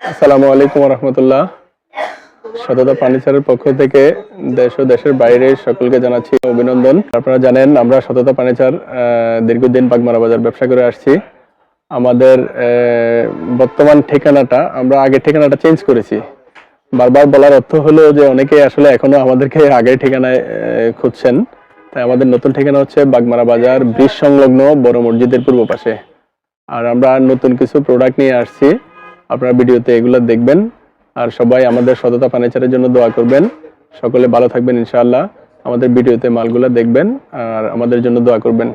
আসসালামু আলাইকুম রহমতুল্লাহ। সততা ফার্নিচারের পক্ষ থেকে দেশ ও দেশের বাইরে সকলকে জানাচ্ছি অভিনন্দন। আপনারা জানেন আমরা সততা ফার্নিচার দীর্ঘদিন বাগমারা বাজার ব্যবসা করে আসছি। আমাদের বর্তমান ঠিকানাটা আমরা আগের ঠিকানাটা চেঞ্জ করেছি। বারবার বলার অর্থ হলো যে অনেকে আসলে এখনো আমাদেরকে আগের ঠিকানায় খুঁজছেন। তাই আমাদের নতুন ঠিকানা হচ্ছে বাগমারা বাজার ব্রিজ সংলগ্ন বড় মসজিদের পূর্ব পাশে। আর আমরা নতুন কিছু প্রোডাক্ট নিয়ে আসছি, আপনারা ভিডিওতে এগুলো দেখবেন। আর সবাই আমাদের সততা ফার্নিচারের জন্য দোয়া করবেন। সকলে ভালো থাকবেন ইনশাআল্লাহ। আমাদের ভিডিওতে মালগুলো দেখবেন আর আমাদের জন্য দোয়া করবেন।